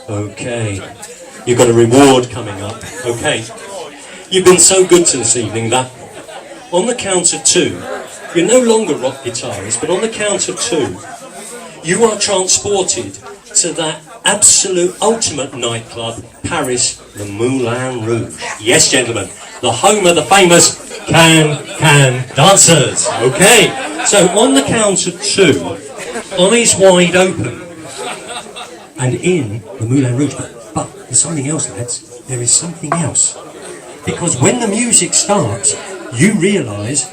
Okay. You've got a reward coming up. Okay. You've been so good to this evening that on the count of 2, you're no longer rock guitarist, but on the count of 2, you are transported to that absolute ultimate nightclub, Paris, the Moulin Rouge. Yes, gentlemen, the home of the famous can dancers. Okay, so on the count of 2, eyes wide open, and in the Moulin Rouge. But there's something else, lads. There is something else. Because when the music starts, you realise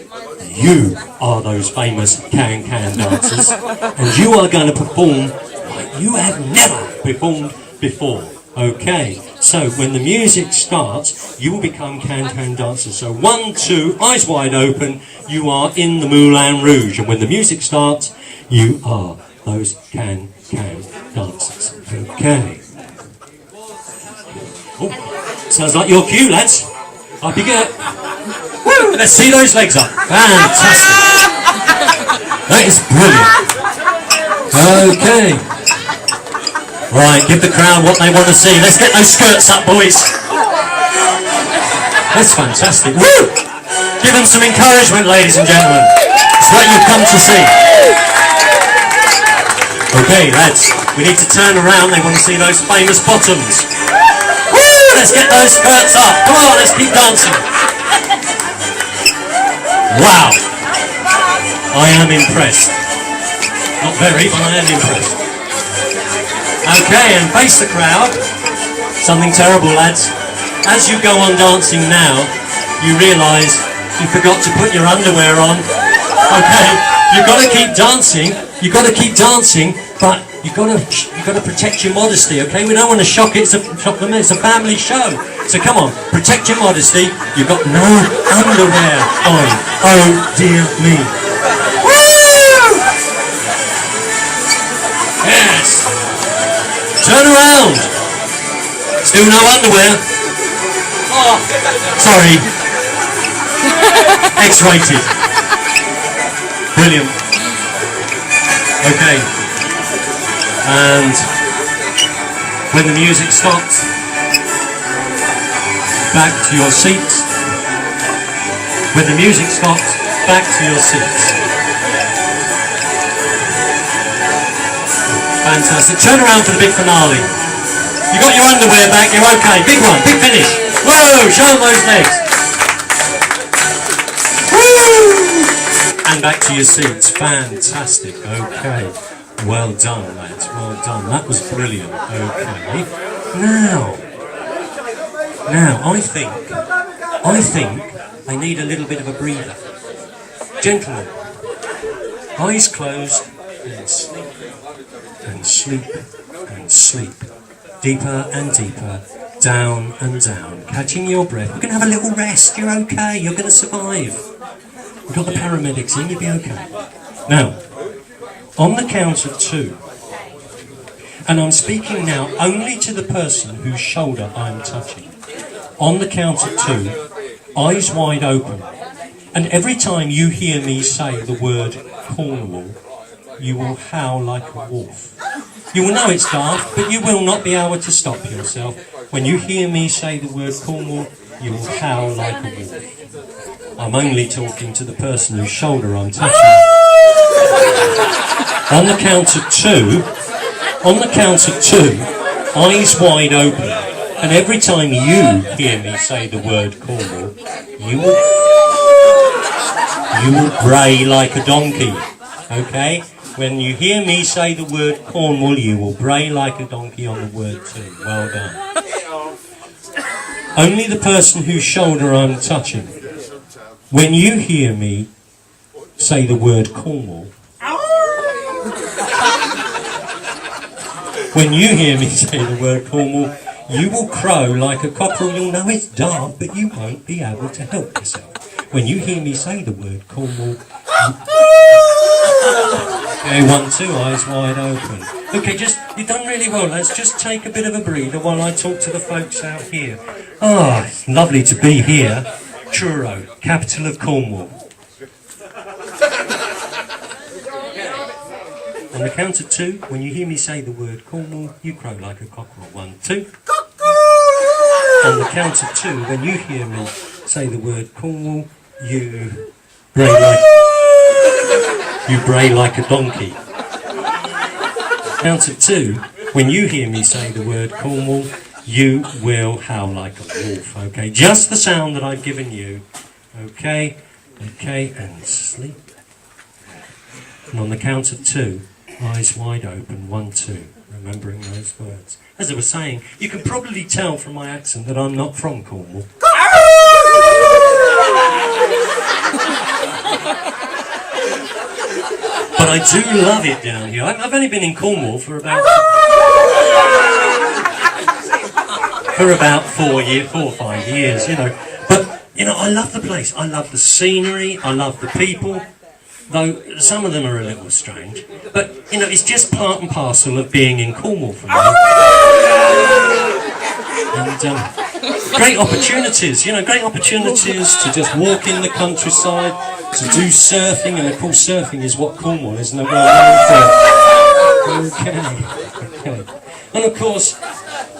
you are those famous can dancers, and you are going to perform like you have never performed before. Okay, so when the music starts, you will become can dancers. So 1, 2, eyes wide open, you are in the Moulin Rouge, and when the music starts, you are those can dancers. Okay. Oh, sounds like your cue, lads. Up you go. Woo, let's see those legs up. Fantastic. That is brilliant. Okay. Right, give the crowd what they want to see. Let's get those skirts up, boys. That's fantastic. Woo! Give them some encouragement, ladies and gentlemen. It's what you've come to see. Okay, lads, we need to turn around. They want to see those famous bottoms. Woo! Let's get those skirts up. Come on, let's keep dancing. Wow. I am impressed. Not very, but I am impressed. Okay, and face the crowd. Something terrible, lads. As you go on dancing now, you realise you forgot to put your underwear on. Okay, you've got to keep dancing. You've got to keep dancing, but you've got to protect your modesty. Okay, we don't want to shock them. It's a family show. So come on, protect your modesty. You've got no underwear on. Oh dear me. Woo! Yes. Turn around. Still no underwear. Oh, sorry. X-rated. Brilliant. Okay. And when the music stops, back to your seats. When the music stops, back to your seats. Fantastic. Turn around for the big finale. You got your underwear back, you're okay. Big one, big finish. Whoa, show them those legs. Woo! And back to your seats. Fantastic. Okay. Well done, lads. Well done. That was brilliant. Okay. Now, I think I need a little bit of a breather. Gentlemen, eyes closed and sleep. And sleep and sleep, deeper and deeper, down and down, catching your breath. We're going to have a little rest. You're okay. You're going to survive. We've got the paramedics in. You'll be okay. Now, on the count of 2, and I'm speaking now only to the person whose shoulder I'm touching. On the count of 2, eyes wide open, and every time you hear me say the word Cornwall, you will howl like a wolf. You will know it's daft, but you will not be able to stop yourself. When you hear me say the word Cornwall, you will howl like a wolf. I'm only talking to the person whose shoulder I'm touching. On the count of 2, eyes wide open, and every time you hear me say the word Cornwall, you will bray like a donkey. Okay? When you hear me say the word Cornwall, you will bray like a donkey on the word too. Well done. Only the person whose shoulder I'm touching. When you hear me say the word Cornwall, when you hear me say the word Cornwall, you will crow like a cockerel. You'll know it's dark, but you won't be able to help yourself. When you hear me say the word Cornwall, okay, 1, 2, eyes wide open. Okay, you've done really well. Let's just take a bit of a breather while I talk to the folks out here. Ah, it's lovely to be here. Truro, capital of Cornwall. On the count of 2, when you hear me say the word Cornwall, you crow like a cockerel. 1, 2. On the count of 2, when you hear me say the word Cornwall, you bray like a donkey. Count of 2, when you hear me say the word Cornwall, you will howl like a wolf. Okay, just the sound that I've given you. Okay, and sleep. And on the count of 2, eyes wide open. 1, 2. Remembering those words. As I was saying, you can probably tell from my accent that I'm not from Cornwall. But I do love it down here. I've only been in Cornwall for about 4 or 5 years, you know. But, you know, I love the place. I love the scenery. I love the people. Though some of them are a little strange. But, you know, it's just part and parcel of being in Cornwall for me. And great opportunities, you know, great opportunities to just walk in the countryside, to do surfing, and of course surfing is what Cornwall is well known for. Okay. And of course,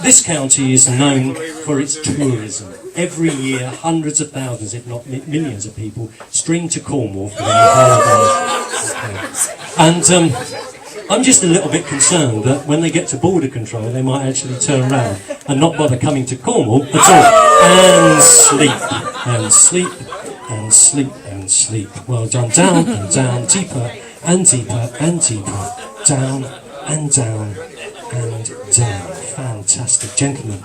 this county is known for its tourism. Every year, hundreds of thousands, if not millions of people stream to Cornwall for their holidays. Okay. And I'm just a little bit concerned that when they get to border control, they might actually turn around and not bother coming to Cornwall at all. And sleep, and sleep, and sleep, and sleep. Well done. Down and down, deeper and deeper and deeper. Down and down and down. Fantastic, gentlemen.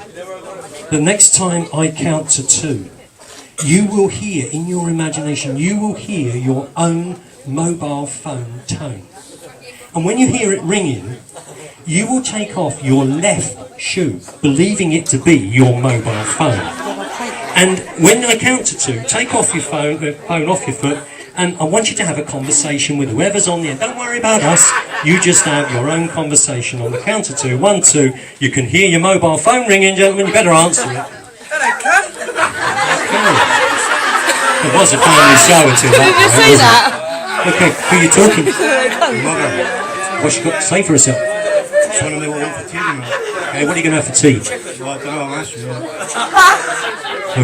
The next time I count to 2, you will hear, in your imagination, you will hear your own mobile phone tone. And when you hear it ringing, you will take off your left shoe, believing it to be your mobile phone. And when I count to 2, take off your phone off your foot, and I want you to have a conversation with whoever's on the end. Don't worry about us. You just have your own conversation on the count of 2. 1, 2. You can hear your mobile phone ringing, gentlemen. You better answer it. Hello, cunt. It was a family show until that. Did you see that? Okay, who are you talking to? Mother. What's she got to say for herself? Trying to know what I want for tea tonight. Okay, what are you going to have for tea? Well, I don't know, I'm asking you.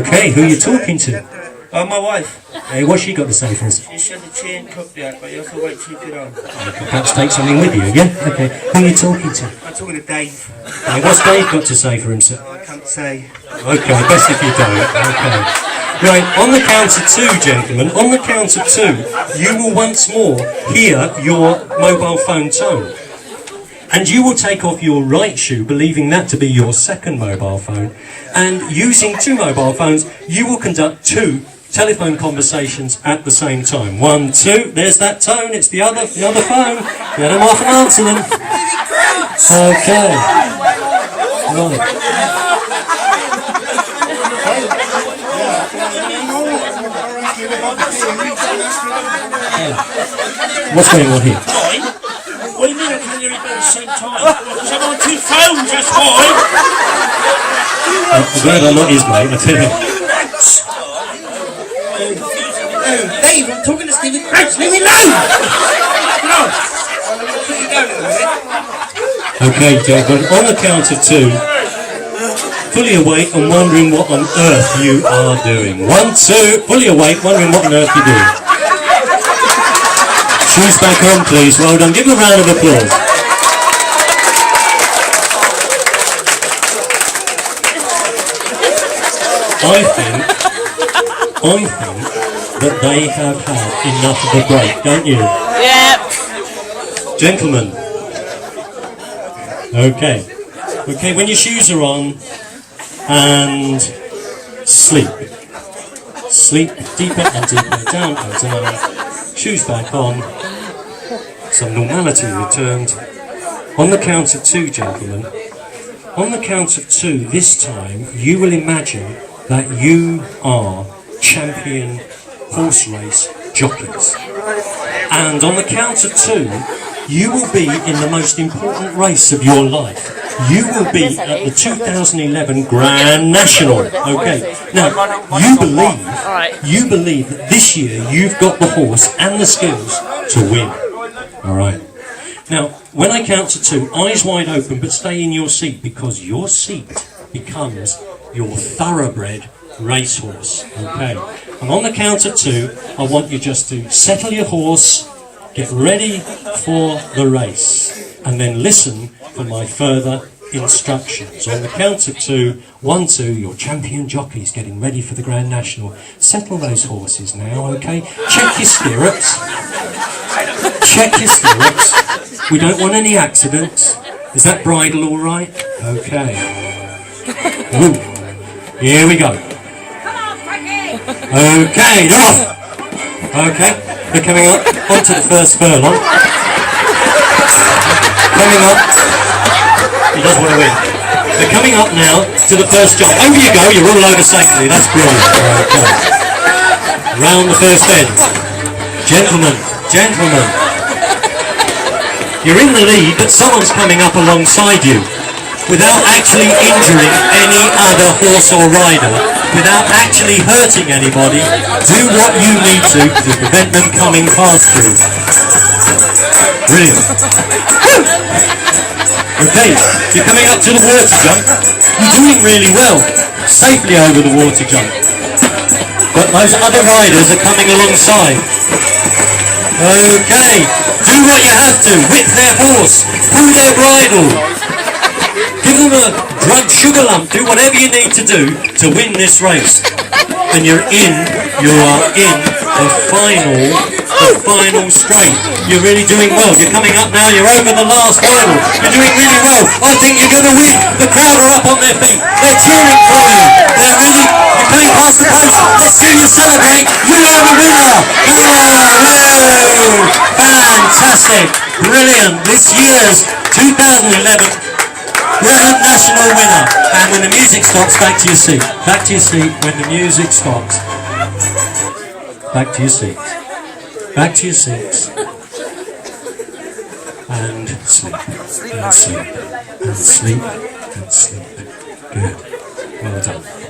Okay, who are you talking to? My wife. Hey, what's she got to say for us? She said the tea ain't cooked yet, but you have to wait till you get on. Perhaps take something with you, yeah? Okay, who are you talking to? I'm talking to Dave. Hey, what's Dave got to say for himself? I can't say. Okay, best if you don't. Okay. Right, on the count of 2, gentlemen, on the count of 2, you will once more hear your mobile phone tone. And you will take off your right shoe, believing that to be your second mobile phone. And using 2 mobile phones, you will conduct 2 telephone conversations at the same time. 1, 2, there's that tone, it's the other phone. Get them off and answer them. Okay. Right. What's going on here? What do you mean I can't hear you both at the same time? Because I'm on 2 phones, that's why. I'm glad I'm not his mate, I tell you. Dave, I'm talking to Stephen Crouch, leave me alone! No! Okay, gentlemen, on the count of 2, fully awake and wondering what on earth you are doing. 1, 2, fully awake, wondering what on earth you're doing. Shoes back on, please. Well done. Give them a round of applause. I think that they have had enough of a break, don't you? Yep. Gentlemen. Okay. Okay, when your shoes are on, and sleep. Sleep deeper and deeper, down and down. Shoes back on. Some normality returned. On the count of 2, gentlemen. On the count of 2, this time, you will imagine that you are champion horse race jockeys. And on the count of 2, you will be in the most important race of your life. You will be at the 2011 Grand National. Okay. Now, you believe that this year you've got the horse and the skills to win. All right. Now, when I count to 2, eyes wide open, but stay in your seat, because your seat becomes your thoroughbred racehorse. Okay? And on the count of 2, I want you just to settle your horse, get ready for the race, and then listen for my further instructions. On the count of 2, 1, 2, your champion jockey's getting ready for the Grand National. Settle those horses now, okay? Check your stirrups. Check your stirrups. We don't want any accidents. Is that bridle all right? Okay. Woo. Here we go. Okay, they're off. Okay, they're coming up onto the first furlong. Coming up. He does want to win. They're coming up now to the first jump. Over you go, you're all over safely. That's brilliant. Okay. Round the first bend. Gentlemen, gentlemen. You're in the lead, but someone's coming up alongside you. Without actually injuring any other horse or rider, without actually hurting anybody, do what you need to prevent them coming past you. Brilliant. Woo! Okay, you're coming up to the water jump. You're doing really well. Safely over the water jump. But those other riders are coming alongside. Okay, do what you have to. Whip their horse, pull their bridle. Give them a drugged sugar lump. Do whatever you need to do to win this race. And you are in the final straight. You're really doing well. You're coming up now. You're over the last hurdle. You're doing really well. I think you're going to win. The crowd are up on their feet. They're cheering for you. They're really. You're coming past the post. Let's see you celebrate. You are the winner. Woo! Fantastic. Brilliant. This year's 2011 Grand National winner. And when the music stops, back to your seat. Back to your seat when the music stops. Back to your seat. Back to your seats. And sleep. And sleep. And sleep. And sleep. Good. Well done.